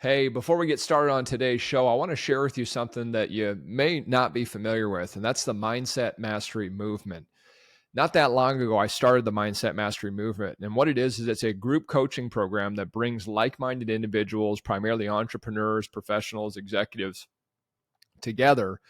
Hey, before we get started on today's show, I want to share with you something that you may not be familiar with, and that's the Mindset Mastery Movement. Not that long ago, I started the Mindset Mastery Movement. And what it is it's a group coaching program that brings like minded individuals, primarily entrepreneurs, professionals, executives, together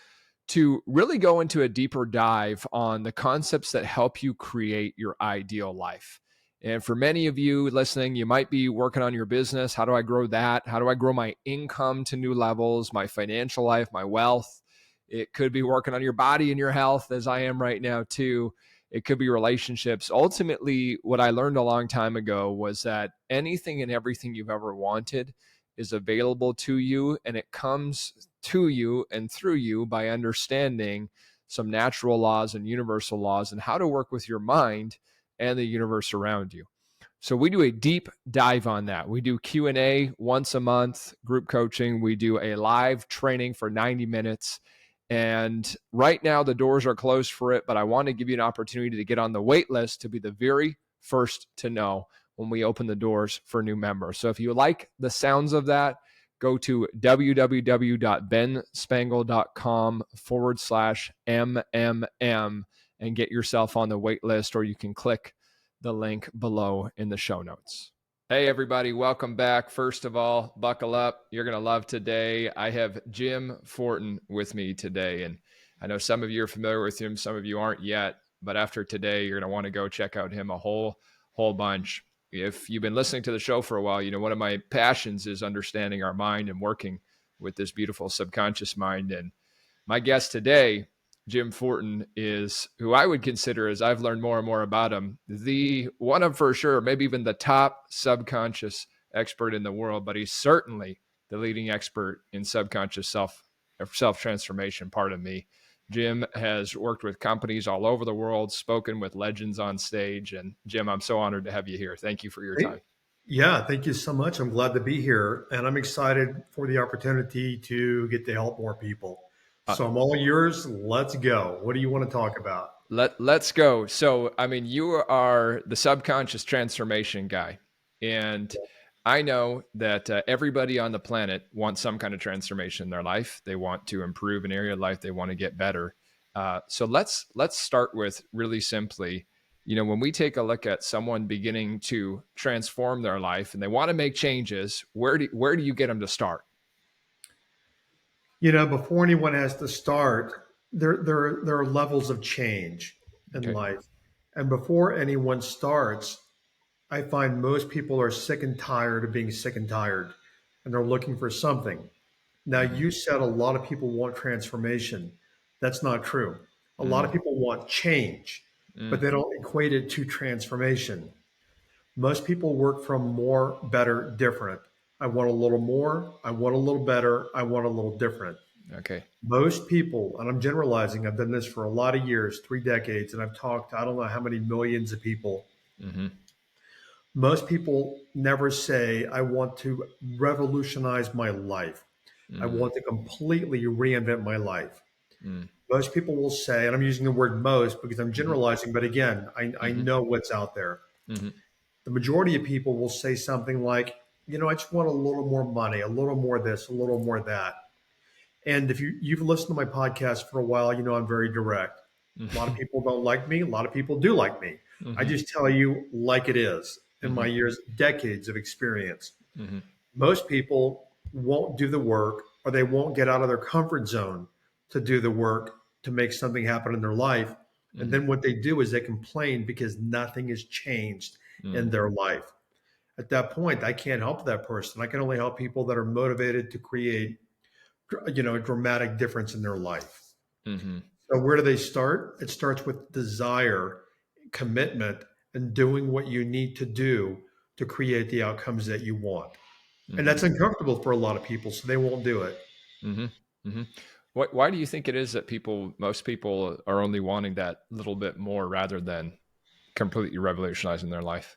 to really go into a deeper dive on the concepts that help you create your ideal life. And for many of you listening, you might be working on your business. How do I grow that? How do I grow my income to new levels, my financial life, my wealth? It could be working on your body and your health, as I am right now, too. It could be relationships. Ultimately, what I learned a long time ago was that anything and everything you've ever wanted is available to you, and it comes to you and through you by understanding some natural laws and universal laws and how to work with your mind and the universe around you. So we do a deep dive on that. We do Q&A once a month, group coaching. We do a live training for 90 minutes. And right now the doors are closed for it, but I want to give you an opportunity to get on the wait list to be the very first to know when we open the doors for new members. So if you like the sounds of that, go to www.benspangle.com/MMM and get yourself on the wait list, or you can click the link below in the show notes. Hey, everybody, welcome back. First of all, buckle up. You're going to love today. I have Jim Fortin with me today. And I know some of you are familiar with him, some of you aren't yet. But after today, you're going to want to go check out him a whole bunch. If you've been listening to the show for a while, you know, one of my passions is understanding our mind and working with this beautiful subconscious mind. And my guest today, Jim Fortin, is who I would consider, as I've learned more and more about him, the one of, for sure, maybe even the top subconscious expert in the world, but he's certainly the leading expert in subconscious self-transformation, pardon me. Jim has worked with companies all over the world, spoken with legends on stage. And Jim, I'm so honored to have you here. Thank you for your time. Yeah, thank you so much. I'm glad to be here. And I'm excited for the opportunity to get to help more people. So I'm all yours. Let's go. What do you want to talk about? Let's go. So, I mean, you are the subconscious transformation guy. And I know that everybody on the planet wants some kind of transformation in their life. They want to improve an area of life. They want to get better. So let's start with really simply, you know, when we take a look at someone beginning to transform their life and they want to make changes, where do you get them to start? You know, before anyone has to start, there are levels of change in Okay. life. And before anyone starts, I find most people are sick and tired of being sick and tired, and they're looking for something. Now, Mm-hmm. you said a lot of people want transformation. That's not true. A lot of Mm-hmm. people want change, but they don't equate it to transformation. Most people work from more, better, different. I want a little more. I want a little better. I want a little different. Okay. Most people, and I'm generalizing, I've done this for a lot of years, 3 decades, and I've talked to I don't know how many millions of people. Mm-hmm. Most people never say, I want to revolutionize my life. I Mm-hmm. want to completely reinvent my life. Most people will say, and I'm using the word most because I'm Mm-hmm. generalizing, but again, I Mm-hmm. know what's out there. Mm-hmm. The majority of people will say something like, you know, I just want a little more money, a little more this, a little more that. And if you've listened to my podcast for a while, you know I'm very direct. A lot of Mm-hmm. people don't like me. A lot of people do like me. I Mm-hmm. just tell you like it is in my Mm-hmm. years, decades of experience. Mm-hmm. Most people won't do the work or they won't get out of their comfort zone to do the work to make something happen in their life. And Mm-hmm. then what they do is they complain because nothing has changed in their life. At that point, I can't help that person. I can only help people that are motivated to create, you know, a dramatic difference in their life. Mm-hmm. So where do they start? It starts with desire, commitment, and doing what you need to do to create the outcomes that you want. And Mm-hmm. that's uncomfortable for a lot of people, so they won't do it. Mm-hmm. Mm-hmm. Why do you think it is that most people are only wanting that little bit more rather than completely revolutionizing their life?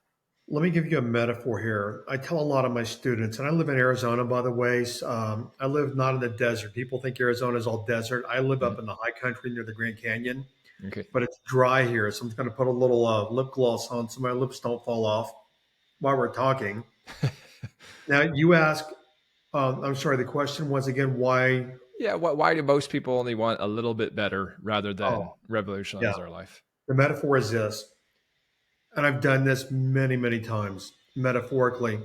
Let me give you a metaphor here. I tell a lot of my students, and I live in Arizona, by the way. I live not in the desert. People think Arizona is all desert. I live up in Mm-hmm. the high country near the Grand Canyon, Okay. but it's dry here. So I'm going to put a little lip gloss on so my lips don't fall off while we're talking. Now, you ask, I'm sorry. The question was again, why? Yeah, why do most people only want a little bit better rather than Oh, yeah. revolutionize their life? The metaphor is this, and I've done this many, many times metaphorically.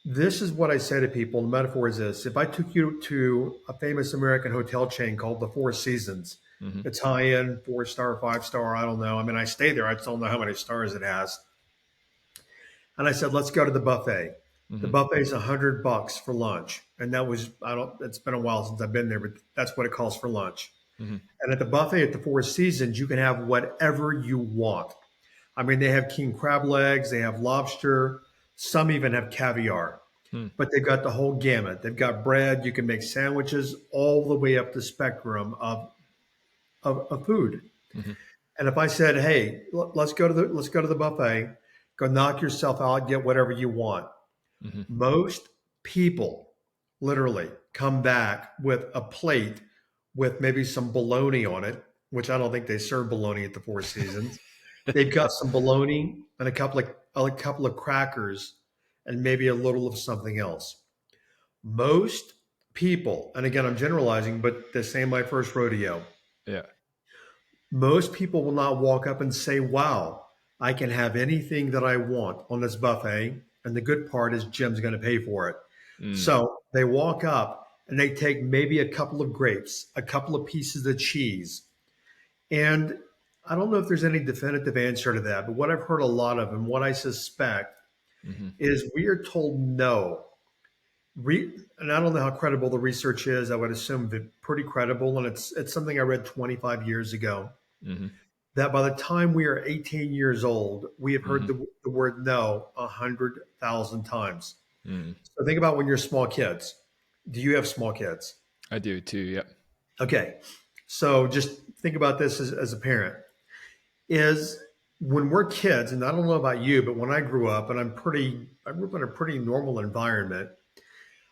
This is what I say to people. The metaphor is this: if I took you to a famous American hotel chain called the Four Seasons, Hmm. it's high end, 4 star, 5 star. I don't know. I mean, I stay there. I just don't know how many stars it has. And I said, let's go to the buffet. The Hmm. buffet is $100 for lunch, and that was I don't. It's been a while since I've been there, but that's what it costs for lunch. Hmm. And at the buffet at the Four Seasons, you can have whatever you want. I mean, they have king crab legs, they have lobster, some even have caviar, Hmm. but they've got the whole gamut. They've got bread, you can make sandwiches all the way up the spectrum of food. Hmm. And if I said, "Hey, let's go to the buffet, go knock yourself out, get whatever you want," Hmm. most people literally come back with a plate with maybe some bologna on it, which I don't think they serve bologna at the Four Seasons. They've got some bologna and a couple of crackers and maybe a little of something else. Most people, and again I'm generalizing, but this ain't my first rodeo. Yeah. Most people will not walk up and say, "Wow, I can have anything that I want on this buffet." And the good part is Jim's going to pay for it. Mm. So they walk up and they take maybe a couple of grapes, a couple of pieces of cheese. And I don't know if there's any definitive answer to that, but what I've heard a lot of and what I suspect Hmm. is we are told no. And I don't know how credible the research is. I would assume that pretty credible, and it's something I read 25 years ago. Hmm. That by the time we are 18 years old, we have heard Hmm. the word no 100,000 times. Mm. So think about when you're small kids. Do you have small kids? I do too. Yep. Okay. So just think about this as a parent. Is when we're kids, and I don't know about you, but when I grew up, and I grew up in a pretty normal environment.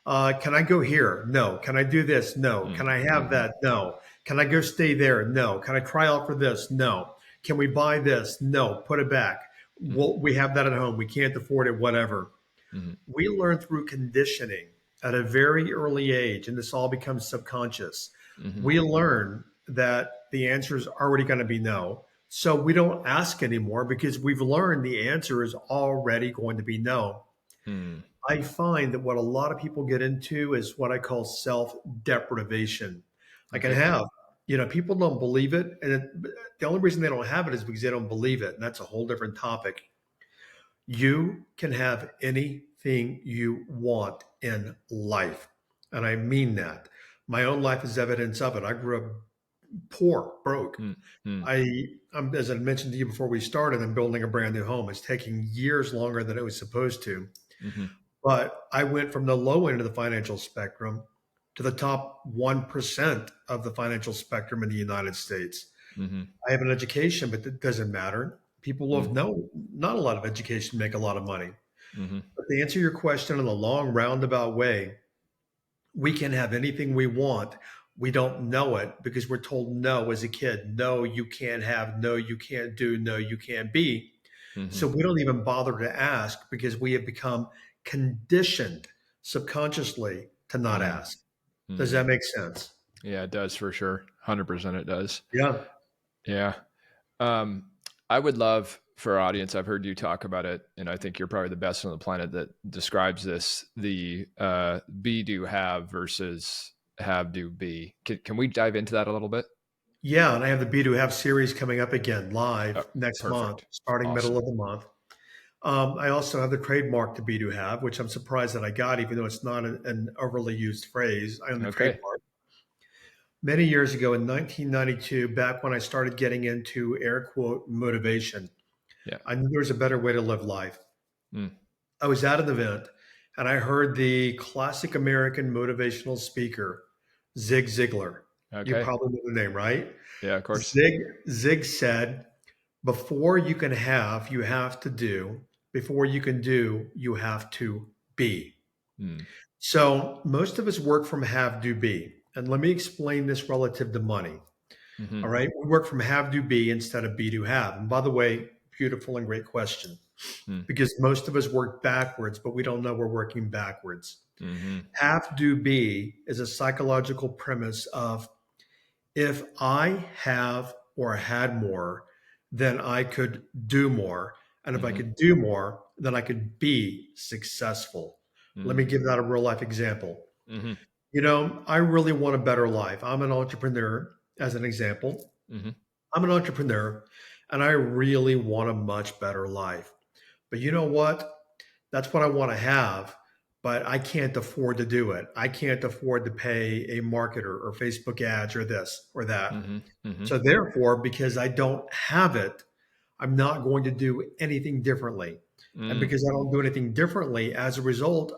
Can I go here? No. Can I do this? No. Can I have Mm-hmm. that? No. Can I go stay there? No. Can I try out for this? No. Can we buy this? No. Put it back. Hmm. Well, we have that at home. We can't afford it, whatever. Hmm. We learn through conditioning at a very early age, and this all becomes subconscious. Hmm. We learn that the answer is already going to be no. So we don't ask anymore because we've learned the answer is already going to be no. Mm. I find that what a lot of people get into is what I call self deprivation. I can Okay. have, people don't believe it. And the only reason they don't have it is because they don't believe it. And that's a whole different topic. You can have anything you want in life. And I mean that. My own life is evidence of it. I grew up poor, broke. Mm. Mm. As I mentioned to you before we started, I'm building a brand new home. It's taking years longer than it was supposed to. Hmm. But I went from the low end of the financial spectrum to the top 1% of the financial spectrum in the United States. Hmm. I have an education, but that doesn't matter. People Mm. have not a lot of education make a lot of money. Hmm. But to answer your question in a long roundabout way, we can have anything we want. We don't know it because we're told no as a kid. No, you can't have. No, you can't do. No, you can't be. Hmm. So we don't even bother to ask because we have become conditioned subconsciously to not Mm. ask. Does Mm. that make sense? Yeah, it does for sure. 100% it does. Yeah. Yeah. Um, I would love for our audience, I've heard you talk about it, and I think you're probably the best on the planet that describes this, the be, do, have versus have, do, be. Can we dive into that a little bit? Yeah. And I have the Be to Have series coming up again Oh, live next month, perfect. starting middle Awesome. of the month. I also have the trademark to Be to Have, which I'm surprised that I got, even though it's not an overly used phrase. I own the Okay. trademark. Many years ago in 1992, back when I started getting into air quote motivation, Yeah. I knew there was a better way to live life. Mm. I was at an event and I heard the classic American motivational speaker, Zig Ziglar. You Okay. probably know the name, right? Yeah, of course. Zig said, before you can have, you have to do. Before you can do, you have to be. Mm. So most of us work from have, do, be. And let me explain this relative to money. Hmm. All right. We work from have, do, be instead of be, do, have. And by the way, beautiful and great question Mm. because most of us work backwards, but we don't know we're working backwards. Mm-hmm. Have do be is a psychological premise of if I have or had more, then I could do more. And if I Mm-hmm. could do more, then I could be successful. Let me give that a real life example. Mm-hmm. I really want a better life. I'm an entrepreneur, as an example. Mm-hmm. I'm an entrepreneur and I really want a much better life. But you know what? That's what I want to have, but I can't afford to do it. I can't afford to pay a marketer or Facebook ads or this or that. Mm-hmm. Mm-hmm. So therefore, because I don't have it, I'm not going to do anything differently. And Mm-hmm. because I don't do anything differently, as a result,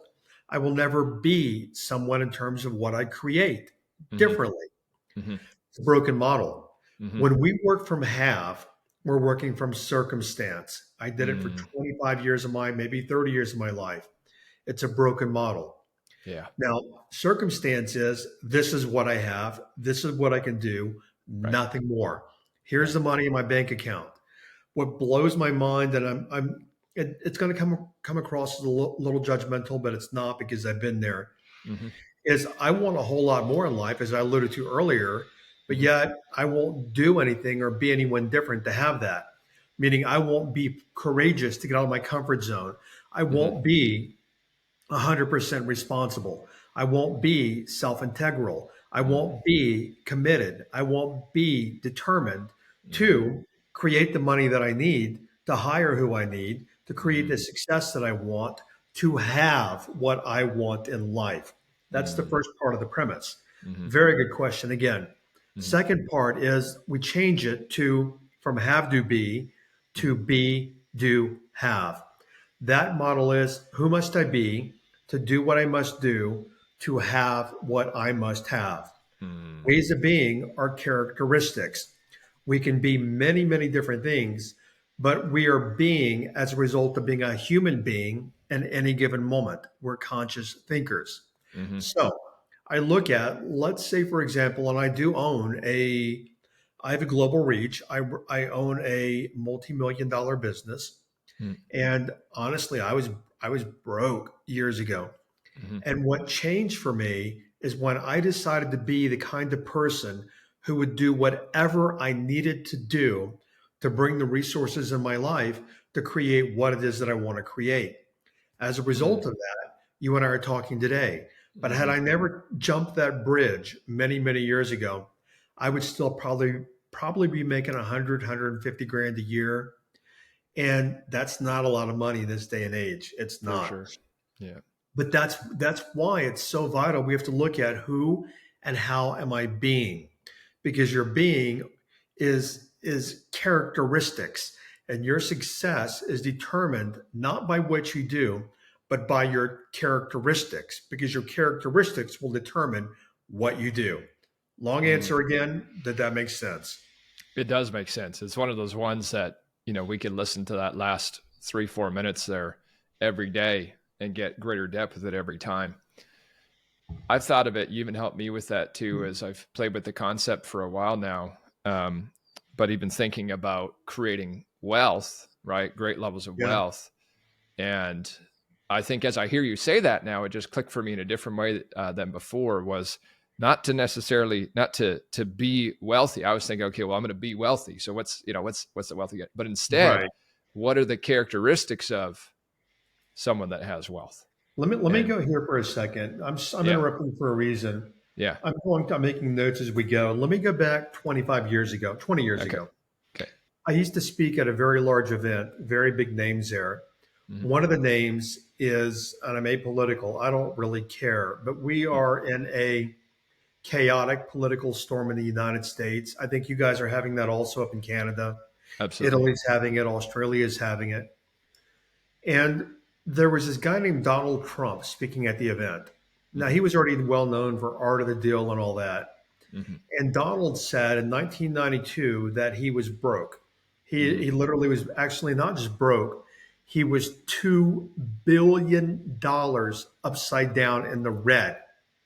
I will never be someone in terms of what I create Mm-hmm. differently. Mm-hmm. It's a broken model. Mm-hmm. When we work from have, we're working from circumstance. I did it for Mm. 25 years of my, maybe 30 years of my life. It's a broken model. Yeah. Now, circumstance is this is what I have, this is what I can do, Right. nothing more. Here's Right. the money in my bank account. What blows my mind, and it's going to come across as a little judgmental, but it's not because I've been there. Mm-hmm. Is I want a whole lot more in life, as I alluded to earlier, but Mm-hmm. yet I won't do anything or be anyone different to have that. Meaning, I won't be courageous to get out of my comfort zone. I Mm-hmm. won't be 100% responsible. I won't be self integral. I won't be committed. I won't be determined Mm-hmm. to create the money that I need, to hire who I need, to create Mm-hmm. the success that I want, to have what I want in life. That's the Mm-hmm. first part of the premise. Mm-hmm. Very good question again. Mm-hmm. Second part is we change it to from have do be to be do have. That model is who must I be to do what I must do to have what I must have. Mm-hmm. Ways of being are characteristics. We can be many, many different things, but we are being as a result of being a human being in any given moment. We're conscious thinkers. Mm-hmm. So I look at, let's say, for example, and I have a global reach. I own a multi-million dollar business. And honestly, I was broke years ago. Mm-hmm. And what changed for me is when I decided to be the kind of person who would do whatever I needed to do to bring the resources in my life to create what it is that I want to create. As a result of that, you and I are talking today. But had Mm-hmm. I never jumped that bridge many, many years ago, I would still probably be making 100, 150 grand a year. And that's not a lot of money in this day and age. It's For not. sure. Yeah. But that's why it's so vital. We have to look at who and how am I being, because your being is characteristics, and your success is determined not by what you do, but by your characteristics, because your characteristics will determine what you do. Long Mm. answer again. Did that make sense? It does make sense. It's one of those ones that, we could listen to that last 3-4 minutes there every day and get greater depth with it every time. I've thought of it. You even helped me with that too, as I've played with the concept for a while now. But even thinking about creating wealth, right? Great levels of Yeah. wealth. And I think as I hear you say that now, it just clicked for me in a different way than before. Was not to be wealthy. I was thinking, okay, well, I'm going to be wealthy. So what's the wealthy get? But instead, Right. what are the characteristics of someone that has wealth? Let me And go here for a second. I'm yeah, interrupting for a reason. yeah, I'm making notes as we go. Let me go back 25 years ago, 20 years okay, ago. okay, I used to speak at a very large event, very big names there. mm-hmm. One of the names is, and I'm apolitical, I don't really care, but we are in a chaotic political storm in the United States. I think you guys are having that also up in Canada. Absolutely, Italy's having it, Australia is having it. And there was this guy named Donald Trump speaking at the event. Now, mm-hmm. he was already well known for Art of the Deal and all that. Mm-hmm. And Donald said in 1992 that he was broke. He, Mm-hmm. he literally was actually not just broke, he was $2 billion upside down in the red.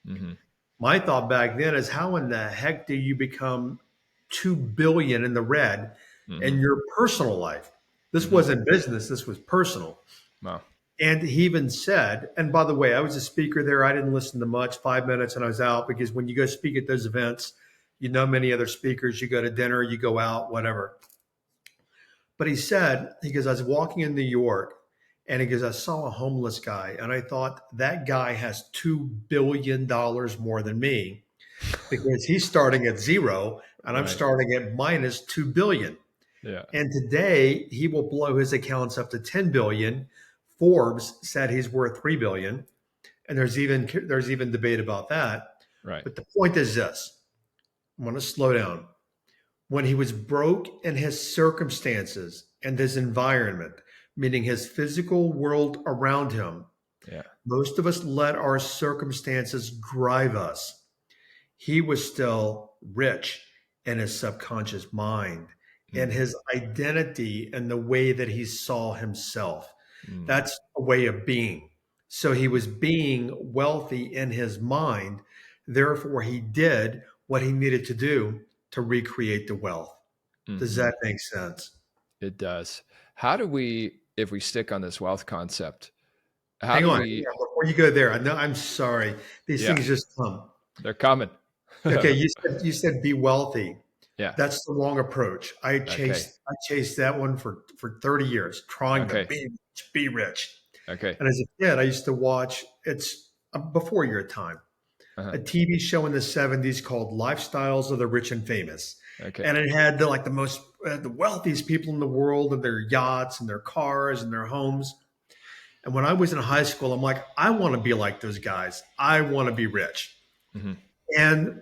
Mm-hmm. My thought back then is how in the heck do you become 2 billion in the red Mm-hmm. in your personal life? This Mm-hmm. wasn't business, this was personal. Wow, And he even said, and by the way, I was a speaker there. I didn't listen to much, 5 minutes, and I was out because when you go speak at those events, you know many other speakers, you go to dinner, you go out, whatever. But he said, he goes, I was walking in New York and he goes, I saw a homeless guy and I thought that guy has $2 billion more than me because he's starting at zero and I'm Right. starting at minus 2 billion. Yeah. And today he will blow his accounts up to 10 billion. Forbes said he's worth 3 billion. And there's even debate about that. Right. But the point is this. I'm going to slow down. When he was broke in his circumstances and his environment, meaning his physical world around him, Yeah. most of us let our circumstances drive us. He was still rich in his subconscious mind, in Mm. his identity and the way that he saw himself. Mm. That's a way of being. So he was being wealthy in his mind. Therefore, he did what he needed to do to recreate the wealth. Does Hmm. that make sense? It does. How do we, if we stick on this wealth concept, how Hang do on, we, before you go there. I know I'm sorry. These yeah, things just come. they're coming. Okay, you said be wealthy. Yeah. That's the wrong approach. I Okay. chased I chased that one for 30 years, trying to Okay. be rich, be rich. Okay. And as a kid, I used to watch it's before your time, Uh-huh. a TV show in the 70s called Lifestyles of the Rich and Famous. Okay. And it had the most the wealthiest people in the world and their yachts and their cars and their homes. And when I was in high school, I'm like, I want to be like those guys. I want to be rich. Hmm. And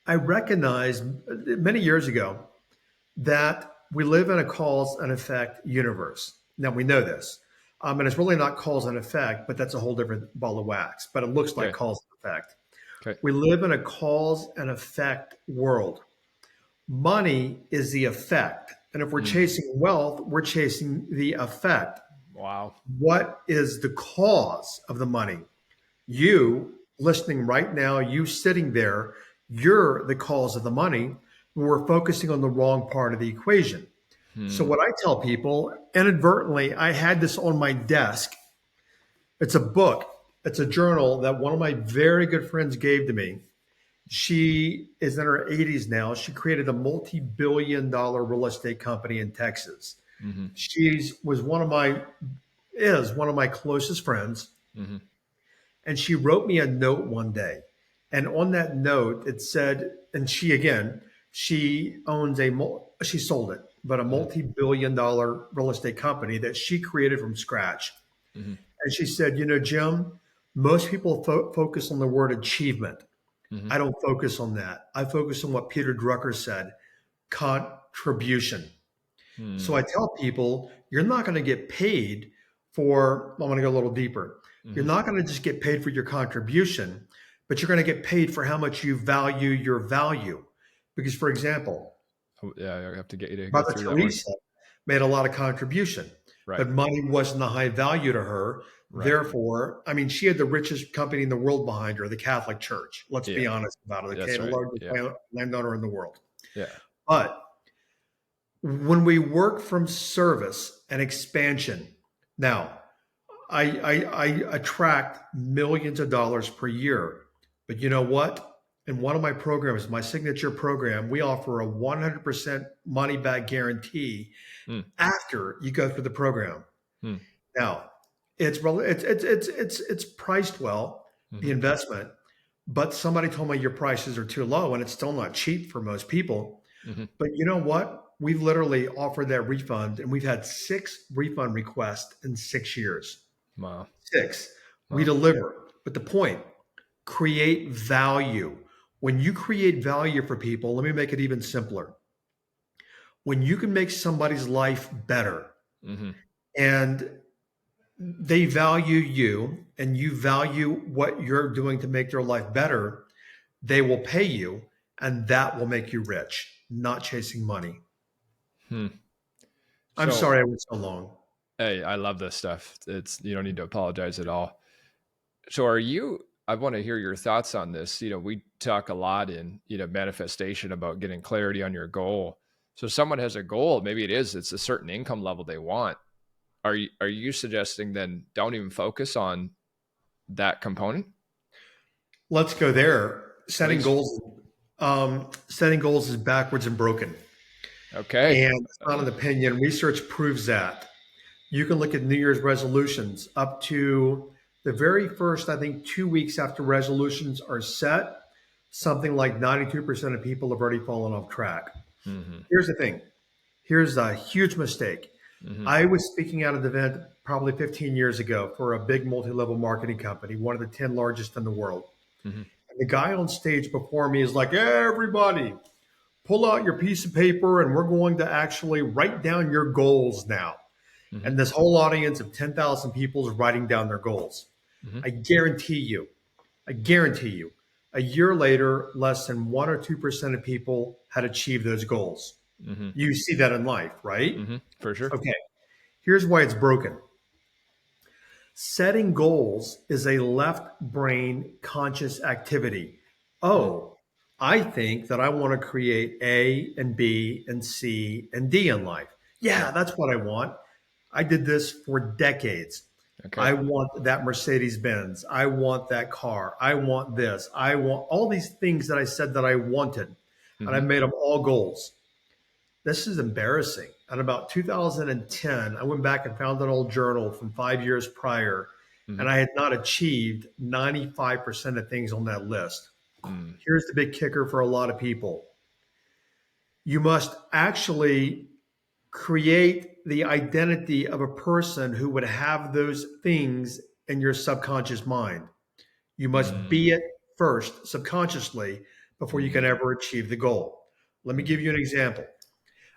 I recognized many years ago that we live in a cause and effect universe. Now we know this. And it's really not cause and effect, but that's a whole different ball of wax. But it looks like Okay. cause and effect. Okay. We live in a cause and effect world. Money is the effect. And if we're Mm. chasing wealth, we're chasing the effect. Wow. What is the cause of the money? You listening right now, you sitting there, you're the cause of the money. We're focusing on the wrong part of the equation. So, Hmm. what I tell people inadvertently, I had this on my desk. It's a book, it's a journal that one of my very good friends gave to me. She is in her 80s now. She created a multi-billion-dollar real estate company in Texas. Hmm. She's was one of my is one of my closest friends. Hmm. And she wrote me a note one day. And on that note, it said, and she owns she sold it, but a Hmm. multi-billion-dollar real estate company that she created from scratch. Hmm. And she said, Jim, most people focus on the word achievement. Hmm. I don't focus on that. I focus on what Peter Drucker said, contribution. So I Hmm. tell people, you're not going to get paid for, I'm going to go a little deeper. You're Hmm. not going to just get paid for your contribution, but you're going to get paid for how much you value your value. Because, for example, Oh, yeah, I have to get you to go Mother through that one. Teresa made a lot of contribution, Right. but money wasn't a high value to her. Right. Therefore, I mean, she had the richest company in the world behind her, the Catholic Church. Let's be Yeah. honest about it. Okay, That's the right. largest Yeah. landowner in the world. Yeah. But when we work from service and expansion, now I attract millions of dollars per year. But you know what? In one of my programs, my signature program, we offer a 100% money back guarantee Hmm. after you go through the program. Hmm. Now, it's priced well, the Hmm. investment, but somebody told me your prices are too low, and it's still not cheap for most people. Hmm. But you know what? We've literally offered that refund, and we've had 6 refund requests in 6 years. Wow. Six. We Wow. deliver. But the point, create value. When you create value for people, let me make it even simpler. When you can make somebody's life better Hmm. and they value you and you value what you're doing to make their life better, they will pay you and that will make you rich, not chasing money. Hmm. I'm So, sorry I went so long. hey, I love this stuff. It's, you don't need to apologize at all. So are you, I want to hear your thoughts on this. We talk a lot in, manifestation about getting clarity on your goal. So someone has a goal, maybe it's a certain income level they want. are you suggesting then don't even focus on that component? Let's go there. Setting Please. goals, setting goals is backwards and broken. Okay. And it's not an opinion. Research proves that. You can look at New Year's resolutions up to the very first, I think, 2 weeks after resolutions are set, something like 92% of people have already fallen off track. Mm-hmm. Here's the thing. Here's a huge mistake. Mm-hmm. I was speaking at an event probably 15 years ago for a big multi-level marketing company, one of the 10 largest in the world. Mm-hmm. And the guy on stage before me is like, "Hey, everybody, pull out your piece of paper and we're going to actually write down your goals now." Mm-hmm. And this whole audience of 10,000 people is writing down their goals. Mm-hmm. I guarantee you, a year later, less than 1 or 2% of people had achieved those goals. Mm-hmm. You see that in life, right? Mm-hmm. For sure. Okay, here's why it's broken. Setting goals is a left brain conscious activity. Mm-hmm. Oh, I think that I want to create A and B and C and D in life. Yeah, Right. that's what I want. I did this for decades. Okay. I want that Mercedes Benz. I want that car. I want this. I want all these things that I said that I wanted. And I Mm-hmm. made them all goals. This is embarrassing. At about 2010, I went back and found an old journal from 5 years prior, Mm-hmm. and I had not achieved 95% of things on that list. Mm-hmm. Here's the big kicker for a lot of people: you must actually create the identity of a person who would have those things in your subconscious mind. You must be Mm-hmm. it first subconsciously before you can ever achieve the goal. Let me Mm-hmm. give you an example.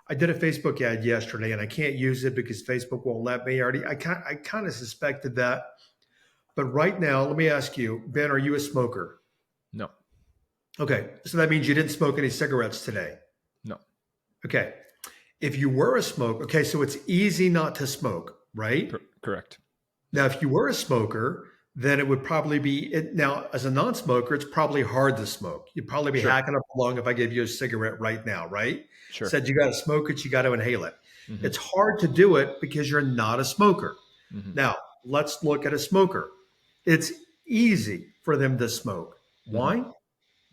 I did a Facebook ad yesterday, and I can't use it because Facebook won't let me. I kind of suspected that, but right now, let me ask you, Ben, are you a smoker? No. Okay, so that means you didn't smoke any cigarettes today. No. Okay, if you were a smoker, okay, so it's easy not to smoke, right? Correct. Now, if you were a smoker, then it would probably be it. Now, as a non-smoker, it's probably hard to smoke. You'd probably be Sure. hacking up a lung if I gave you a cigarette right now, right? Sure. Said you got to smoke it, you got to inhale it. Mm-hmm. It's hard to do it because you're not a smoker. Mm-hmm. Now, let's look at a smoker. It's easy for them to smoke. Mm-hmm. Why?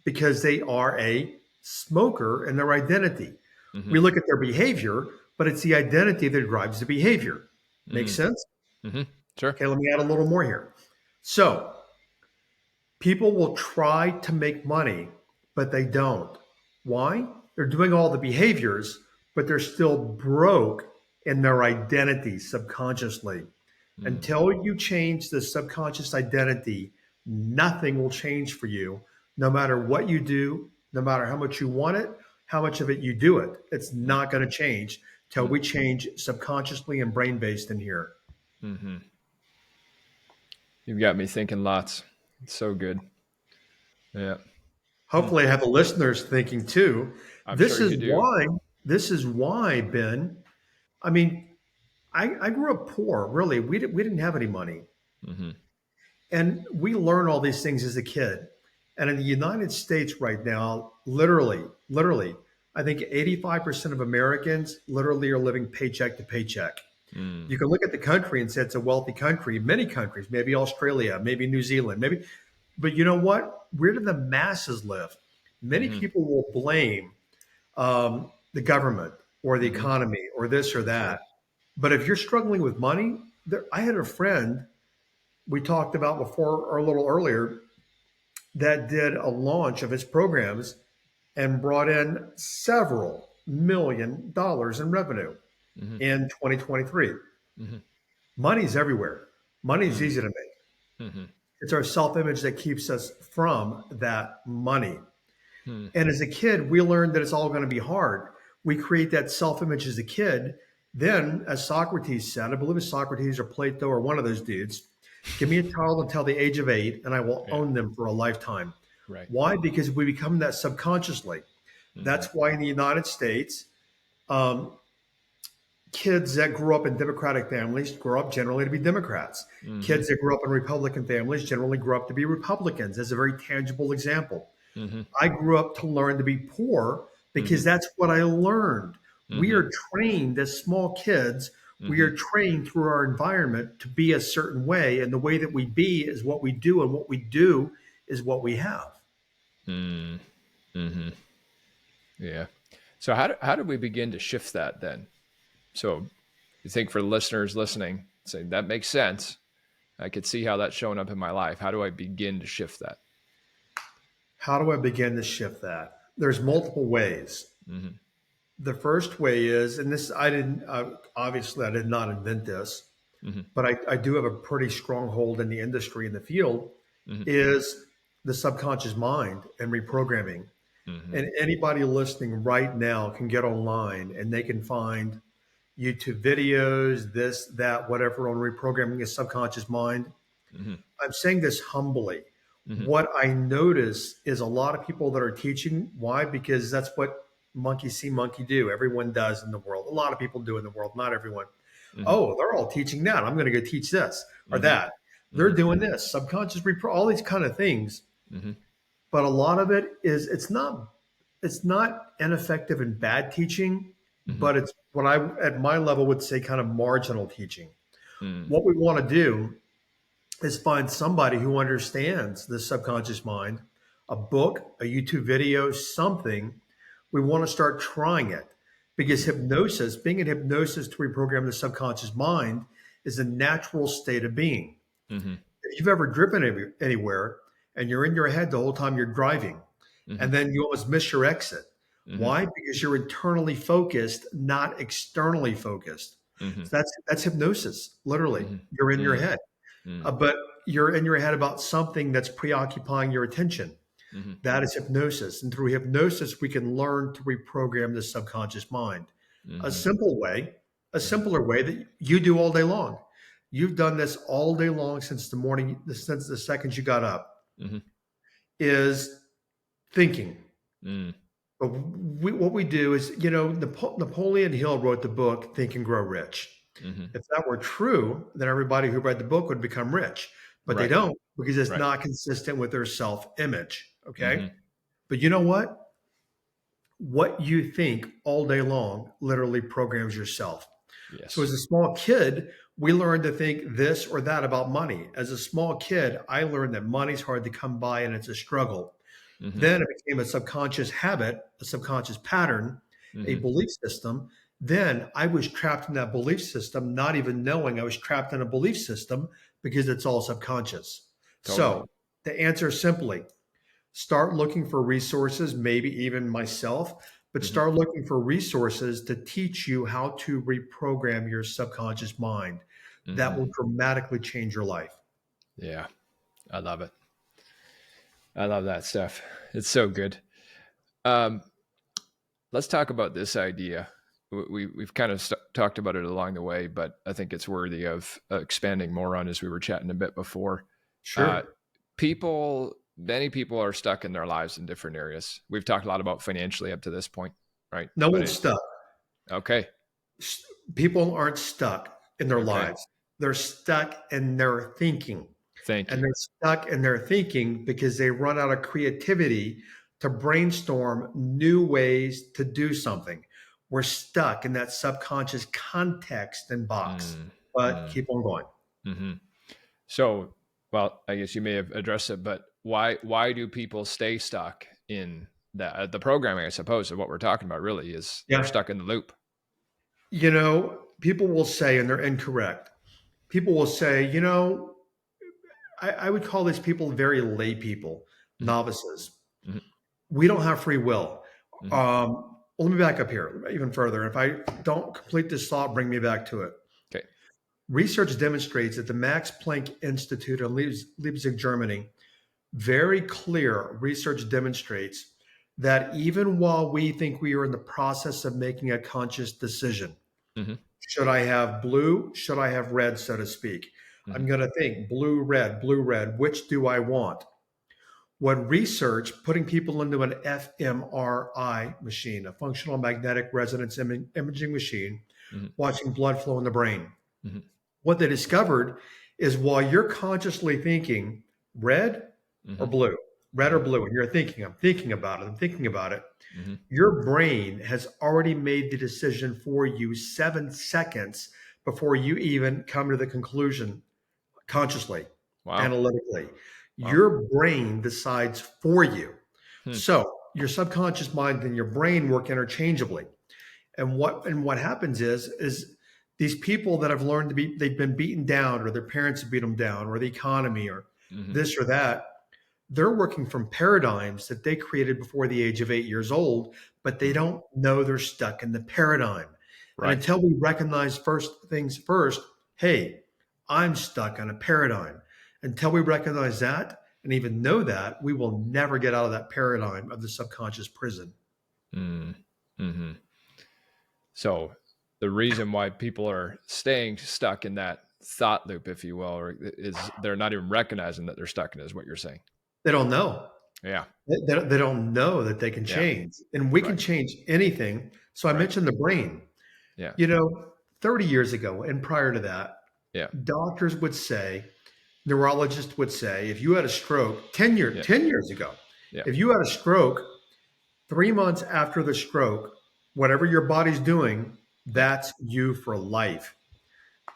Because they are a smoker in their identity. Mm-hmm. We look at their behavior, but it's the identity that drives the behavior. Make Mm-hmm. sense? Mm-hmm. Sure. Okay, let me add a little more here. So, people will try to make money, but they don't. Why? They're doing all the behaviors, but they're still broke in their identity subconsciously. Mm-hmm. Until you change the subconscious identity, nothing will change for you, no matter what you do, no matter how much you want it, how much of it you do it. It's not going to change till we change subconsciously and brain based in here. Mm-hmm. You've got me thinking lots. It's so good. Yeah. Hmm. Hopefully, I have the listeners thinking too. I'm This sure is you do. why. This is why, Ben. I mean, I grew up poor. Really, we didn't have any money, Mm-hmm. and we learn all these things as a kid. And in the United States right now, literally, I think 85% of Americans literally are living paycheck to paycheck. Mm. You can look at the country and say it's a wealthy country. Many countries, maybe Australia, maybe New Zealand, maybe. But you know what? Where do the masses live? Many Mm-hmm. people will blame the government or the Mm-hmm. economy or this or For sure. that. But if you're struggling with money, I had a friend we talked about before or a little earlier that did a launch of his programs and brought in several $1 million in revenue Mm-hmm. in 2023. Mm-hmm. Money's everywhere. Money's Mm-hmm. easy to make. Mm-hmm. It's our self image that keeps us from that money. Mm-hmm. And as a kid, we learned that it's all going to be hard. We create that self image as a kid. Then, as Socrates said, I believe it's Socrates or Plato or one of those dudes, give me a child until the age of 8, and I will Yeah. own them for a lifetime. Right. Why? Because we become that subconsciously. Mm-hmm. That's why in the United States, um, kids that grew up in Democratic families grow up generally to be Democrats. Mm-hmm. Kids that grew up in Republican families generally grow up to be Republicans, as a very tangible example. Mm-hmm. I grew up to learn to be poor because Mm-hmm. that's what I learned. We Mm-hmm. are trained as small kids. We are Mm-hmm. trained through our environment to be a certain way. And the way that we be is what we do. And what we do is what we have. Mm. Mm-hmm. Yeah. So how do we begin to shift that then? So you think for the listeners listening, saying that makes sense. I could see how that's showing up in my life. How do I begin to shift that? How do I begin to shift that? There's Yeah. multiple ways. Mm-hmm. The first way is, and this I didn't obviously I did not invent this, Mm-hmm. but I do have a pretty strong hold in the industry in the field, Mm-hmm. is the subconscious mind and reprogramming. Mm-hmm. And anybody listening right now can get online and they can find YouTube videos, this, that, whatever on reprogramming the subconscious mind. Mm-hmm. I'm saying this humbly. Mm-hmm. What I notice is a lot of people that are teaching. Why? Because that's what monkey see, monkey do. Everyone does in the world. A lot of people do in the world, not everyone. Mm-hmm. Oh, they're all teaching that. I'm going to go teach this or Mm-hmm. that. They're doing this, subconscious repro, all these kind of things. Mm-hmm. But a lot of it is it's not ineffective and bad teaching, Mm-hmm. but it's what I at my level would say kind of marginal teaching. Mm-hmm. What we want to do is find somebody who understands the subconscious mind, a book, a YouTube video, something. We want to start trying it because hypnosis, being in hypnosis to reprogram the subconscious mind, is a natural state of being. Mm-hmm. If you've ever driven anywhere and you're in your head the whole time you're driving, Mm-hmm. and then you almost miss your exit. Mm-hmm. Why? Because you're internally focused, not externally focused. Mm-hmm. So that's hypnosis. Literally, Mm-hmm. you're in your Mm-hmm. head. But you're in your head about something that's preoccupying your attention. Mm-hmm. That is hypnosis. And through hypnosis, we can learn to reprogram the subconscious mind. A Mm-hmm. simple way, a Mm-hmm. simpler way that you do all day long. You've done this all day long since the morning, since the second you got up, Mm-hmm. is thinking. Mm-hmm. But what we do is, Napoleon Hill wrote the book Think and Grow Rich. Mm-hmm. If that were true, then everybody who read the book would become rich. But they Right. don't because it's Right. not consistent with their self image. Okay. Mm-hmm. But you know what? What you think all day long literally programs yourself. Yes. So as a small kid, we learned to think this or that about money. As a small kid, I learned that money's hard to come by and it's a struggle. Mm-hmm. Then it became a subconscious habit, a subconscious pattern, a Mm-hmm. belief system. Then I was trapped in that belief system, not even knowing I was trapped in a belief system because it's all subconscious. Totally. So the answer is simply start looking for resources, maybe even myself, but Mm-hmm. start looking for resources to teach you how to reprogram your subconscious mind. That Mm-hmm. will dramatically change your life. Yeah. I love it. I love that stuff. It's so good. Let's talk about this idea. We've kind of talked about it along the way, but I think it's worthy of expanding more on as we were chatting a bit before. Sure. Many people are stuck in their lives in different areas. We've talked a lot about financially up to this point, right? No But one's stuck. okay. People aren't stuck in their Okay. lives. They're stuck in their thinking. Thank And you. they're stuck in their thinking because they run out of creativity to brainstorm new ways to do something. We're stuck in that subconscious context and box. But keep on going. Mm-hmm. So, well, I guess you may have addressed it, but why do people stay stuck in the programming? I suppose of what we're talking about really is they're stuck in the loop. People will say, and they're incorrect. People will say, I would call these people very lay people, Mhm. novices. Mhm. We don't have free will. Mhm. Let me back up here even further. If I don't complete this thought, bring me back to it. Okay. Research demonstrates that the Max Planck Institute in Leipzig, Germany, very clear research demonstrates that even while we think we are in the process of making a conscious decision, Mhm. should I have blue? Should I have red, so to speak? I'm Mhm. going to think blue, red. Which do I want? What research, putting people into an fMRI machine, a functional magnetic resonance imaging machine, Mhm. watching blood flow in the brain. Mhm. What they discovered is while you're consciously thinking red or Mhm. blue, red or blue, and you're thinking, I'm thinking about it, Mhm. your brain has already made the decision for you 7 seconds before you even come to the conclusion consciously, Wow. analytically. Wow. Your brain decides for you. Hmm. So your subconscious mind and your brain work interchangeably. And what happens is these people that have learned to be, they've been beaten down, or their parents have beat them down, or the economy, or Hmm. this or that. They're working from paradigms that they created before the age of 8 years old, but they Hmm. don't know they're stuck in the paradigm. And Right. until we recognize first things first, hey, I'm stuck on a paradigm. Until we recognize that and even know that, we will never get out of that paradigm of the subconscious prison. Mm. Hmm. So the reason why people are staying stuck in that thought loop, if you will, or is they're not even recognizing that they're stuck in it, is what you're saying. They don't know. Yeah. They don't know that they can Yeah. change. And we can Right. change anything. So I Right. mentioned the brain. Yeah. 30 years ago and prior to that, Yeah. doctors would say, neurologists would say, if you had a stroke 10 Yeah. 10 years ago, Yeah. if you had a stroke 3 months after the stroke, whatever your body's doing, Yeah. that's you for life.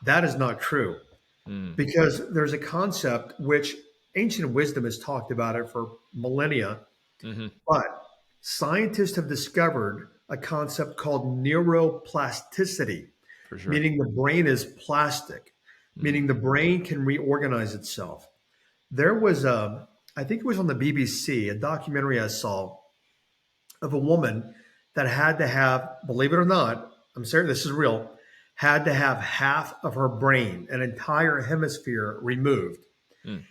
That is not true, Mm. because there's a concept which ancient wisdom has talked about it for millennia, Hmm. but scientists have discovered a concept called neuroplasticity, For sure. meaning the brain is plastic, Mm. meaning the brain can reorganize itself. There was I think it was on the BBC, a documentary I saw of a woman that had to have, believe it or not, I'm certain this is real, had to have half of her brain, an entire hemisphere removed. Mm.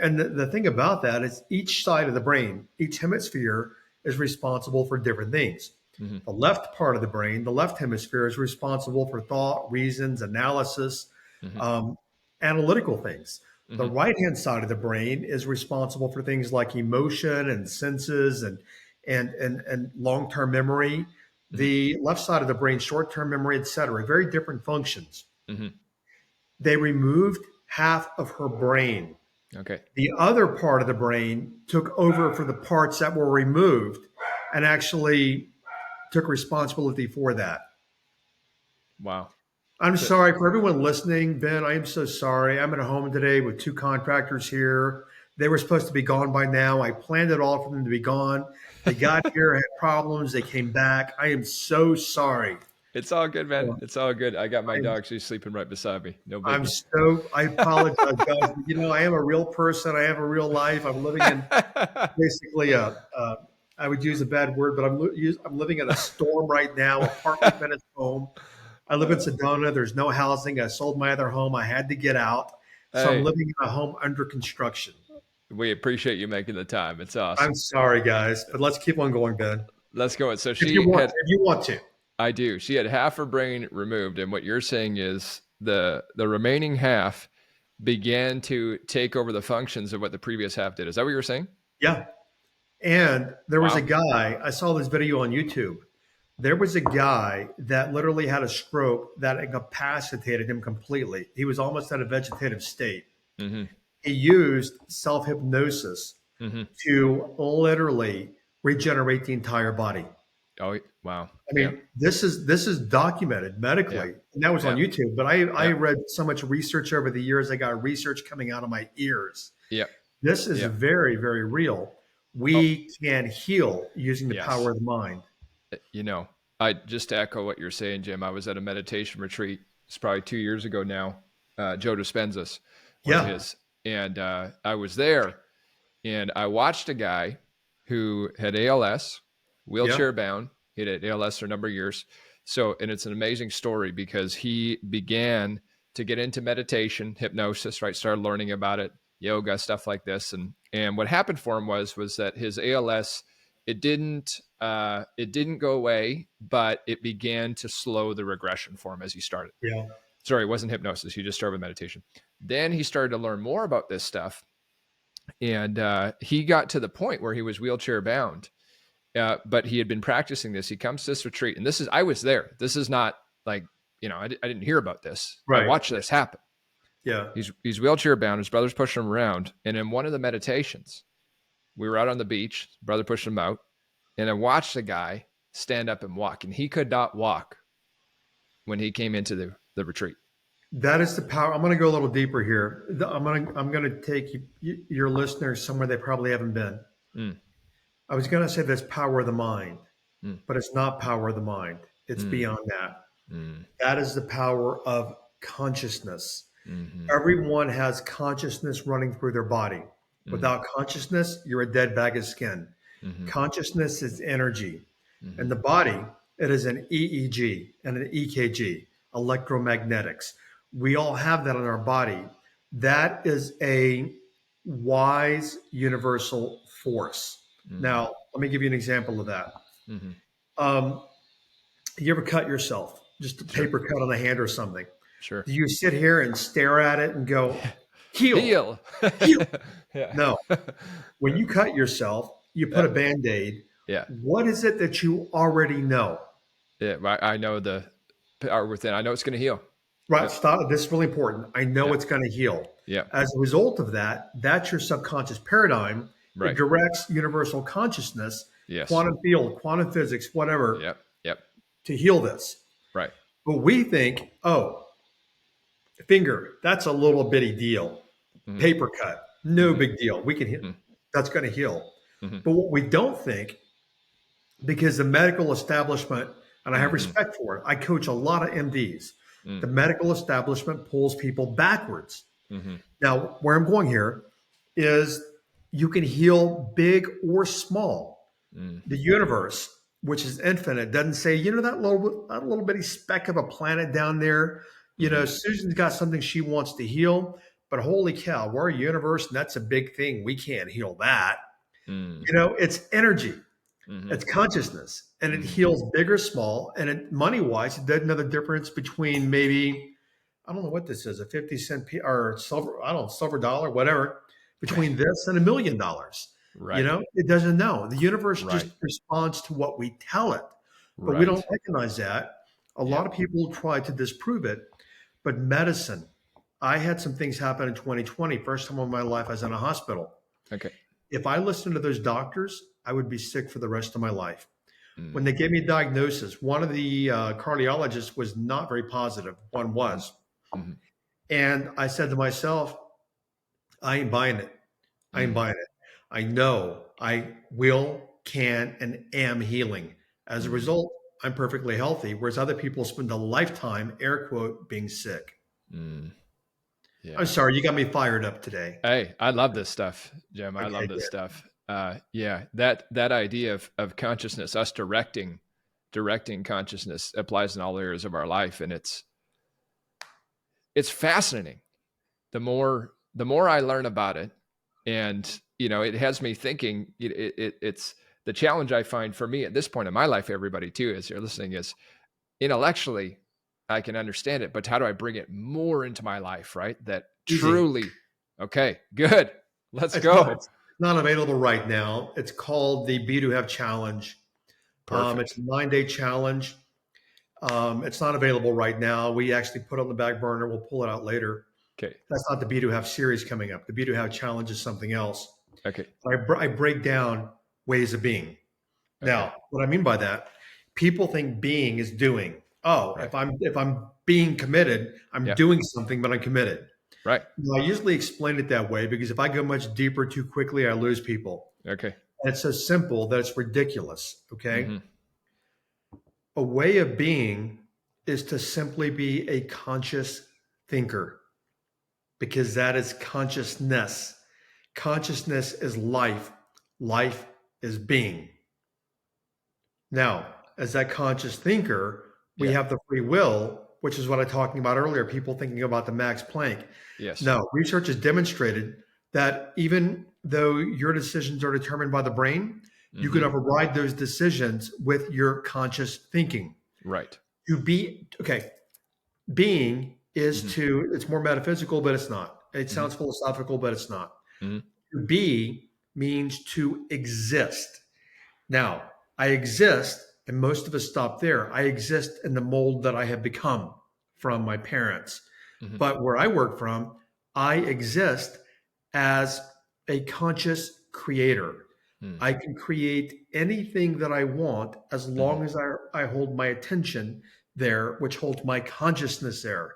And the thing about that is each side of the brain, each hemisphere is responsible for different things. Hmm. The left part of the brain, the left hemisphere, is responsible for thought, reasons, analysis, Hmm. um, analytical things. The Hmm. right hand side of the brain is responsible for things like emotion and senses and long term memory. Hmm. The left side of the brain, short term memory, etc. Very different functions. Hmm. They removed half of her brain. Okay. The other part of the brain took over for the parts that were removed and actually took responsibility for that. Wow. I'm So sorry for everyone listening, Ben. I am so sorry. I'm at home today with two contractors here. They were supposed to be gone by now. I planned it all for them to be gone. They got here, had problems. They came back. I am so sorry. it's all good, man. It's all good. I got my I'm, dog. She's sleeping right beside me. No I'm biggie. so, I apologize, guys. But, I am a real person. I have a real life. I'm living in basically I would use a bad word, but I'm living in a storm right now. Apartment Venice home. I live in Sedona. There's no housing. I sold my other home. I had to get out, so I'm Hey, living in a home under construction. we appreciate you making the time. It's I'm awesome. sorry, guys, but let's keep on going, Ben. Let's go. So If you she want, had, if you want to, I do. She had half her brain removed, and what you're saying is the remaining half began to take over the functions of what the previous half did. Is that what you were saying? yeah. And there was a Wow. guy. I saw this video on YouTube. There was a guy that literally had a stroke that incapacitated him completely. He was almost at a vegetative state. Hmm. He used self hypnosis Hmm. to literally regenerate the entire body. Oh, wow. I Yeah. mean, this is documented Yeah. medically, and that was on Yeah. YouTube. But I Yeah. read so much research over the years. I got research coming out of my ears. Yeah. This is Yeah. very, very real. Oh, We can heal using the power yes. of the mind. You know, I just to echo what you're saying, Jim. I was at a meditation retreat. It's probably 2 years ago now. Joe Dispenza's, one of Yeah, his, and I was there, and I watched a guy who had ALS, yeah, wheelchair bound. He had ALS for a number of years. So, and it's an amazing story because he began to get into meditation, hypnosis, right? Started learning about it, yoga, stuff like this. And what happened for him was that his ALS, it didn't go away, but it began to slow the regression for him as he started. yeah, Sorry, it wasn't hypnosis. He just started with meditation. Then he started to learn more about this stuff, and he got to the point where he was wheelchair bound, but he had been practicing this. He comes to this retreat, and I was there. This is not like, I didn't hear about this. I right, watched this happen. yeah, He's wheelchair bound. His brother's pushing him around, and in one of the meditations, we were out on the beach. His brother pushed him out, and I watched the guy stand up and walk, and he could not walk when he came into the retreat. That is the power. I'm going to go a little deeper here. I'm going to take your listeners somewhere they probably haven't been. Mm, I was going to say this power of the mind, mm, but it's not power of the mind. It's mm, beyond that. mm, That is the power of consciousness. mhm, Everyone has consciousness running through their body. mm, Without consciousness, you're a dead bag of skin. mhm, Consciousness is energy. And mhm, the body, it is an EEG and an EKG, electromagnetics. We all have that in our body. That is a wise universal force. mm, Now, let me give you an example of that. mhm. Um, you ever cut yourself, just a Sure, paper cut on the hand or something? sure. Do you sit here and stare at it and go, heal, Heal. heal? Yeah. No. When Yeah. you cut yourself, you put Yeah. a band aid. Yeah. What is it that you already know? Yeah. I know the power within. I know it's going to heal. Right. Yep. Stop. This is really important. I know Yeah. it's going to heal. Yeah. As a result of that, that's your subconscious paradigm. It Right. directs universal consciousness, Yes. quantum field, quantum physics, whatever, Yep. Yep. to heal this. Right. But we think, oh, finger, that's a little bitty deal. Mhm, Paper cut, no mhm, big deal. We can heal. mm, That's going to heal. mhm, But what we don't think, because the medical establishment, and I have mhm, respect for it, I coach a lot of MDs. mm, The medical establishment pulls people backwards. mhm, Now, where I'm going here is you can heal big or small. mm, The universe, which is infinite, doesn't say, that little bitty speck of a planet down there. mhm, Susan's got something she wants to heal, but holy cow, we're a universe, and that's a big thing. We can't heal that. mm, It's energy, mhm, it's consciousness, and it mhm, heals big or small. And money wise, it doesn't know the difference between maybe, I don't know what this is, a 50 cent or silver, I don't know, silver dollar, whatever, between this and $1 million. Right. It doesn't know. The universe Right. just responds to what we tell it, but we don't Right. recognize that. A lot Yep. of people try to disprove it, but medicine. I had some things happen in 2020. First time in my life, I was in a hospital. Okay. If I listened to those doctors, I would be sick for the rest of my life. When Mm, they gave me a diagnosis, one of the cardiologists was not very positive. One mm, was. mhm, And I said to myself, I ain't buying it. I ain't mm, buying it. I know I will, can, and am healing. As a mm, result, I'm perfectly healthy, whereas other people spend a lifetime, air quote, being sick. mm. I'm Yeah. sorry, you got me fired up today. Hey, I love this stuff, Jim. I Okay, love this good. stuff. Yeah, that idea of consciousness, us directing consciousness applies in all areas of our life, and it's fascinating. The more I learn about it, and it has me thinking. It's the challenge I find for me at this point in my life. Everybody too, as you're listening, is intellectually I can understand it, but how do I bring it more into my life? Right? That Easy. truly, okay, good. Let's It's not, go. it's not available right now. It's called the Be to Have Challenge. It's Perfect. a 9-day challenge. It's not available right now. We actually put it on the back burner. We'll pull it out later. Okay. That's not the Be to Have series coming up. The Be to Have challenge is something else. Okay. I break down ways of being. Okay. Now, what I mean by that, people think being is doing. Oh, Right. if I'm being committed, I'm Yeah. doing something, but I'm committed. Right. Now, I usually explain it that way because if I go much deeper too quickly, I lose people. Okay. And it's so simple that it's ridiculous. Okay. Mm-hmm. A way of being is to simply be a conscious thinker because that is consciousness. Consciousness is life. Life is being. Now, as that conscious thinker, we Yeah. have the free will, which is what I was talking about earlier, people thinking about the Max Planck. Yes. No, research has demonstrated that even though your decisions are determined by the brain, you can Mm-hmm. override those decisions with your conscious thinking. Right. To be, okay, being is Mm-hmm. it's more metaphysical, but it's not. It Mm-hmm. sounds philosophical, but it's not. Mm-hmm. To be means to exist. Now, I exist, and most of us stop there. I exist in the mold that I have become from my parents. Mm-hmm. But where I work from, I exist as a conscious creator. Mm-hmm. I can create anything that I want as Mm-hmm. long as I hold my attention there, which holds my consciousness there.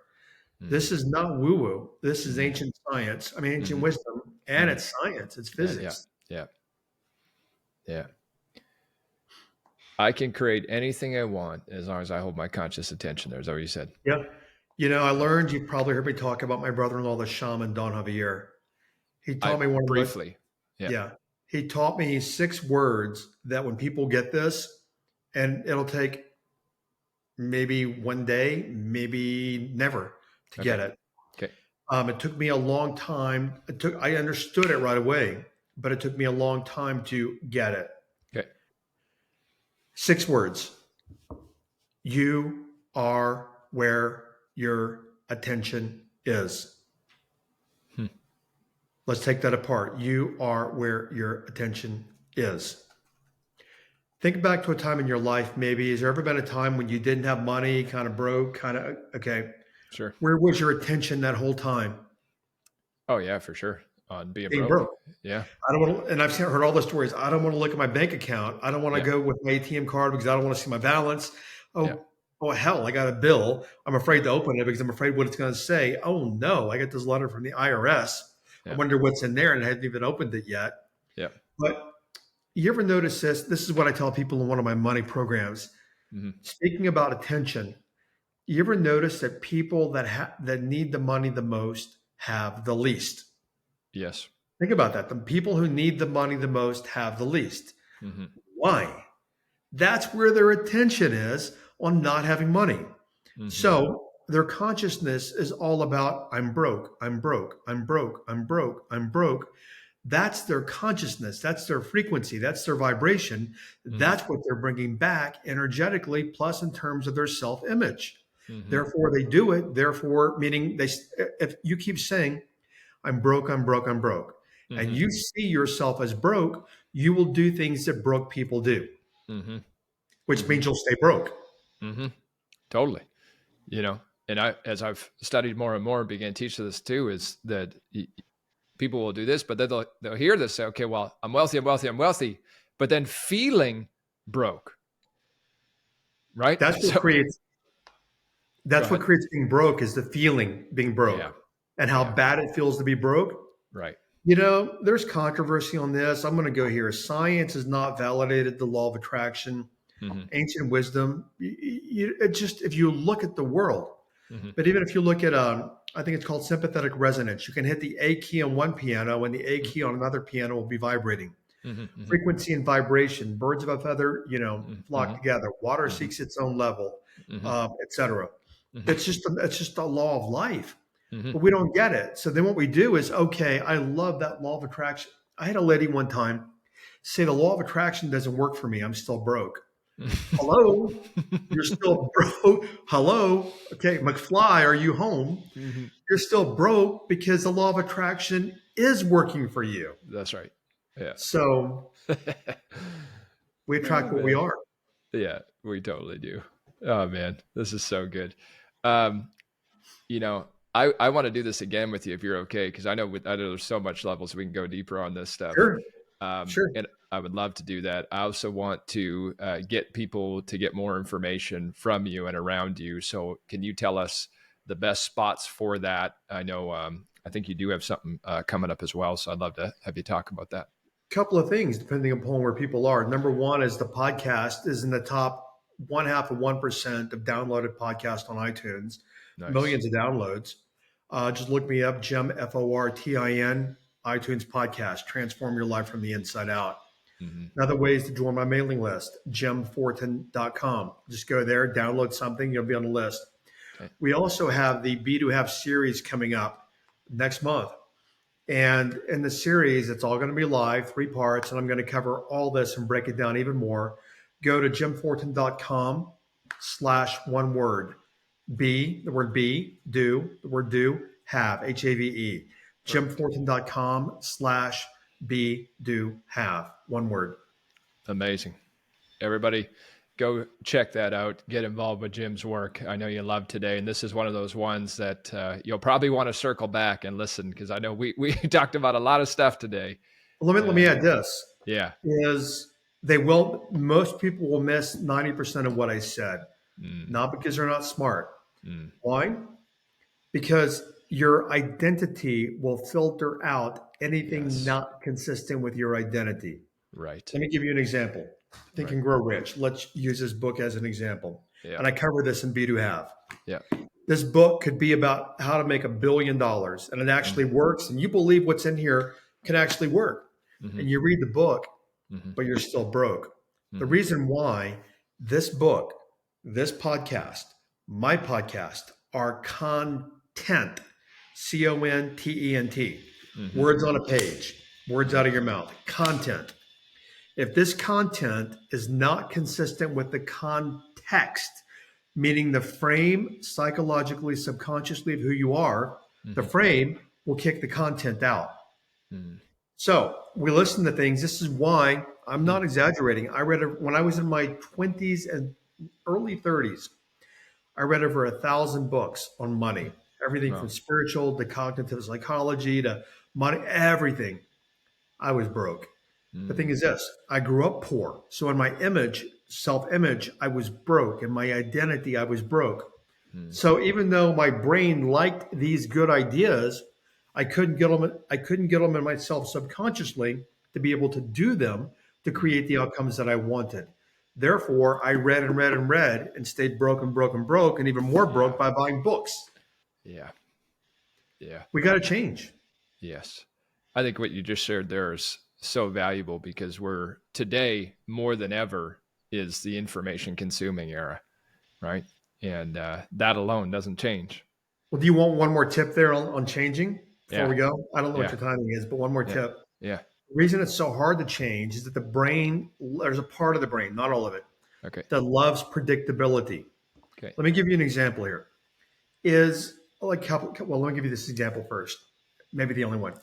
This is not woo-woo. This is Mhm. ancient science. I mean, ancient Mhm. wisdom, and Mhm. it's science. It's And yeah. physics. Yeah. Yeah. I can create anything I want as long as I hold my conscious attention there. Is that what you said? Yeah. You know, I learned, you've probably heard me talk about my brother-in-law, the shaman, Don Javier. He I taught me one of the most, briefly. Yeah. yeah, he taught me 6 words that when people get this, and it'll take maybe one day, maybe never to Okay. get it. Okay. It took me a long time. I understood it right away, but it took me a long time to get it. Okay. 6 words. You are where your attention is. Hmm. Let's take that apart. You are where your attention is. Think back to a time in your life, maybe. Has there ever been a time when you didn't have money, kind of broke, okay. Sure. Where was your attention that whole time? Oh yeah, for sure. On being Being broke. broke. Yeah. I don't want to, and heard all the stories. I don't want to look at my bank account. I don't want to Yeah. go with my ATM card because I don't want to see my balance. Yeah. Oh, hell, I got a bill. I'm afraid to open it because I'm afraid what it's going to say. Oh, no, I got this letter from the IRS. I Yeah. wonder what's in there, and I haven't even opened it yet. Yeah. But you ever notice this? This is what I tell people in one of my money programs. Mm-hmm. Speaking about attention, you ever notice that people that need the money the most have the least? Yes. Think about that. The people who need the money the most have the least. Mm-hmm. Why? That's where their attention is, on not having money. Mm-hmm. So their consciousness is all about I'm broke, I'm broke, I'm broke, I'm broke, I'm broke. That's their consciousness. That's their frequency. That's their vibration. Mm-hmm. That's what they're bringing back energetically, plus in terms of their self image. Mm-hmm. Therefore, they do it. Therefore, meaning if you keep saying, I'm broke, I'm broke, I'm broke, and Mm-hmm. you see yourself as broke, you will do things that broke people do, Mm-hmm. which Mm-hmm. means you'll stay broke. Mm-hmm. Totally. You know, and as I've studied more and more, began to teach this too, is that people will do this, but then they'll hear this, say, okay, well, I'm wealthy, I'm wealthy, I'm wealthy, but then feeling broke, right? That's what So creates go That's what ahead. creates being broke, is the feeling being Yeah. broke and how Yeah. bad it feels to be broke. Right. You know, there's controversy on this. I'm going to go here. Science has not validated the law of attraction. Mm-hmm. Ancient wisdom, it just, if you look at the world, Mm-hmm. but even if you look at, I think it's called sympathetic resonance. You can hit the A key on one piano and the A key on another piano will be vibrating. Mm-hmm. Mm-hmm. Frequency and vibration, birds of a feather, flock Mm-hmm. together. Water Mm-hmm. seeks its own level, Mm-hmm. etc. Mm-hmm. It's just a law of life, Mm-hmm. but we don't get it. So then what we do is, okay, I love that law of attraction. I had a lady one time say the law of attraction doesn't work for me. I'm still broke. Hello, you're still broke. Hello, okay, McFly, are you home? Mm-hmm. You're still broke because the law of attraction is working for you. That's right. Yeah. So we Oh attract what we man. are. Yeah, we totally do. Oh man, this is so good. Um, you know, I want to do this again with you if you're okay, because I know there's so much levels we can go deeper on this stuff. Sure, sure. And I would love to do that. I also want to get people to get more information from you and around you. So can you tell us the best spots for that? I know, I think you do have something coming up as well. So I'd love to have you talk about that. Couple of things depending upon where people are. Number one is the podcast is in the top 0.5% of downloaded podcast on iTunes, Nice. millions of downloads. Just look me up, Jim, Fortin, iTunes podcast, transform your life from the inside out. Mm-hmm. Another way is to join my mailing list, jimfortin.com. Just go there, download something, you'll be on the list. Okay. We also have the Be to Have series coming up next month. And in the series, it's all going to be live, 3 parts, and I'm going to cover all this and break it down even more. Go to jimfortin.com/one word. Be, the word be, do, the word do, have, Have. jimfortin.com/be, do, have, one word. Amazing. Everybody go check that out. Get involved with Jim's work. I know you love today. And this is one of those ones that you'll probably want to circle back and listen, because I know we talked about a lot of stuff today. Let me add this, Yeah. is most people will miss 90% of what I said, Mm, not because they're not smart. mm, Why? because your identity will filter out anything Yes. not consistent with your identity. Right. Let me give you an example. Think Right. and Grow Rich. Let's use this book as an example. Yeah. And I cover this in Be to Have. Yeah. This book could be about how to make $1 billion, and it actually Mm-hmm. works. And you believe what's in here can actually work. Mm-hmm. And you read the book, Mm-hmm. but you're still broke. The Mm-hmm. reason why this book, this podcast, my podcast, are content, content, Mm-hmm. words on a page, words out of your mouth, content. If this content is not consistent with the context, meaning the frame psychologically, subconsciously of who you are, the Mm-hmm. frame will kick the content out. Mm-hmm. So we listen to things. This is why I'm Mm-hmm. not exaggerating. I read when I was in my 20s and early 30s. I read over 1,000 books on money, everything from Well. spiritual to cognitive psychology to money, everything. I was broke. The thing Mm-hmm. is this: I grew up poor, so in my image, self-image, I was broke. In my identity, I was broke. So even though my brain liked these good ideas, I couldn't get them. I couldn't get them in myself subconsciously to be able to do them to Mm-hmm. create the outcomes that I wanted. Therefore, I read and read and read and stayed broke and broke and broke and even more Yeah. broke by buying books. Yeah. Yeah. We got to change. Yes. I think what you just shared there is so valuable because we're today more than ever is the information consuming era, right? And that alone doesn't change. Well, do you want one more tip there on changing before Yeah. we go? I don't know what Yeah. your timing is, but one more Yeah. tip. Yeah. The reason it's so hard to change is that the brain, there's a part of the brain, not all of it, Okay. that loves predictability. Okay. Let me give you an example here. Is like well, let me give you this example first. Maybe the only one.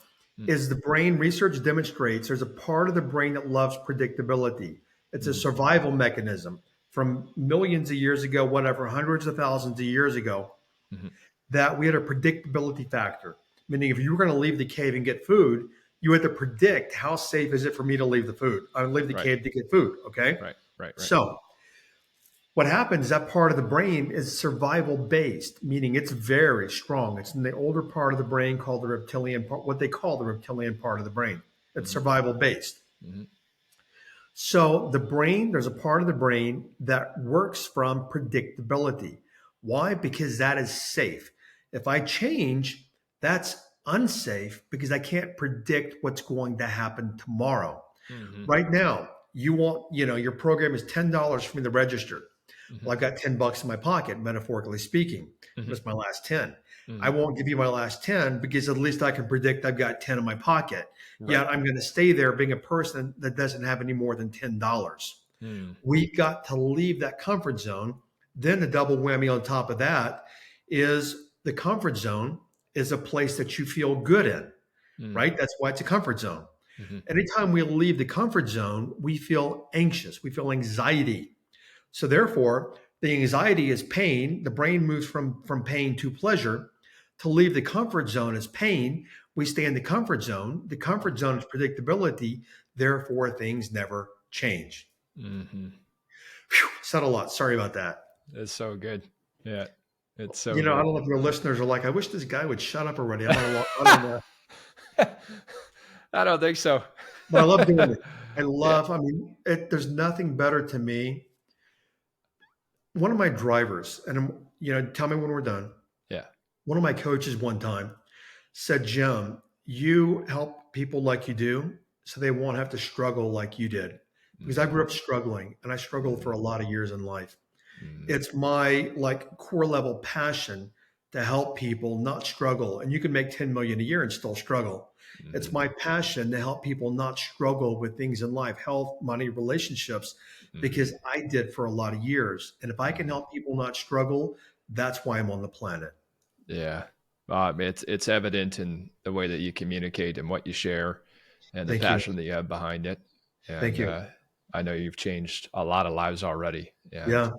Mm. Is the brain research demonstrates there's a part of the brain that loves predictability. It's a Mm-hmm. survival mechanism from millions of years ago, whatever, hundreds of thousands of years ago, Mm-hmm. that we had a predictability factor. Meaning if you were going to leave the cave and get food, you had to predict how safe is it for me to leave the food. I leave the Right. cave to get food. Okay. Right. Right. Right. So what happens is that part of the brain is survival based, meaning it's very strong. It's in the older part of the brain called the reptilian part, what they call the reptilian part of the brain. It's Mm-hmm. survival based. Mm-hmm. So the brain, there's a part of the brain that works from predictability. Why? Because that is safe. If I change, that's unsafe because I can't predict what's going to happen tomorrow. Mm-hmm. Right now, your program is $10 for me to register. Mm-hmm. Well, I've got 10 bucks in my pocket, metaphorically speaking. Mm-hmm. That's my last 10. I Mm-hmm. won't give you my last 10 because at least I can predict I've got 10 in my pocket. Right. Yet I'm going to stay there being a person that doesn't have any more than $10. Mm. We've got to leave that comfort zone. Then the double whammy on top of that is the comfort zone is a place that you feel good in, Mm. right? That's why it's a comfort zone. Mm-hmm. Anytime we leave the comfort zone, we feel anxious, we feel anxiety. So therefore, the anxiety is pain. The brain moves from pain to pleasure. To leave the comfort zone is pain. We stay in the comfort zone. The comfort zone is predictability. Therefore, things never change. Mm-hmm. Whew, said a lot. Sorry about that. It's so good. Yeah. It's so I good. don't know if your listeners are like, I wish this guy would shut up already. I don't know. I don't think so. But I love doing it. Yeah. There's nothing better to me. One of my drivers, and tell me when we're done. Yeah. One of my coaches one time said, Jim, you help people like you do so they won't have to struggle like you did. Because I grew up struggling and I struggled for a lot of years in life. Mm-hmm. It's my core level passion to help people not struggle. And you can make 10 million a year and still struggle. Mm-hmm. It's my passion to help people not struggle with things in life, health, money, relationships, because I did for a lot of years. And if I can help people not struggle, that's why I'm on the planet. Yeah. It's evident in the way that you communicate and what you share and the Thank you. passion that you have behind it. And, Thank you. I know you've changed a lot of lives already. And Yeah.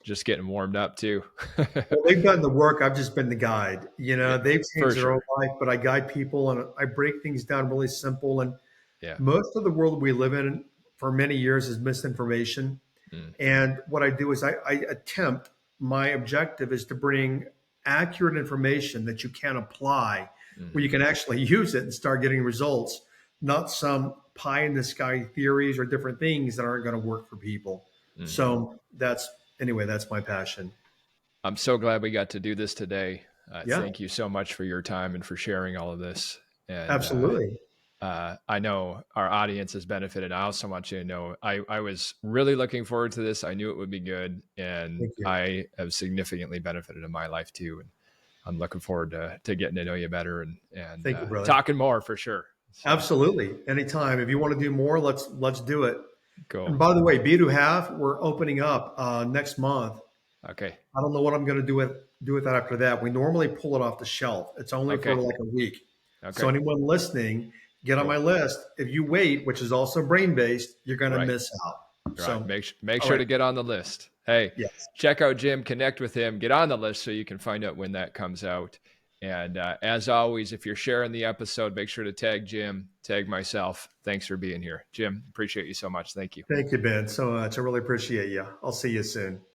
just getting warmed up too. Well, they've done the work. I've just been the guide. Yeah, They've for changed their own sure. life, but I guide people and I break things down really simple. And Yeah. most of the world we live in for many years is misinformation. Mm. And what I do is my objective is to bring accurate information that you can apply, where you Mhm. can actually use it and start getting results, not some pie in the sky theories or different things that aren't going to work for people. Mhm. So that's my passion. I'm so glad we got to do this today. Yeah, Thank you so much for your time and for sharing all of this. And absolutely. I know our audience has benefited. I also want you to know I was really looking forward to this. I knew it would be good, and Thank you. I have significantly benefited in my life too. And I'm looking forward to getting to know you better and Thank you, brother. talking more for sure. So Absolutely. Anytime. If you want to do more, let's do it. And cool. by the way, Be to Have, we're opening up next month. Okay. I don't know what I'm going to do with that after that. We normally pull it off the shelf. It's only for Okay. like a week. So Okay. anyone listening, get on my Cool. list. If you wait, which is also brain based, you're going to Right. miss out. Right. So, Make all sure right. to get on the list. Hey, Yes. check out Jim, connect with him, get on the list so you can find out when that comes out. And as always, if you're sharing the episode, make sure to tag Jim, tag myself. Thanks for being here. Jim, appreciate you so much. Thank you. Thank you, Ben, so much. I really appreciate you. I'll see you soon.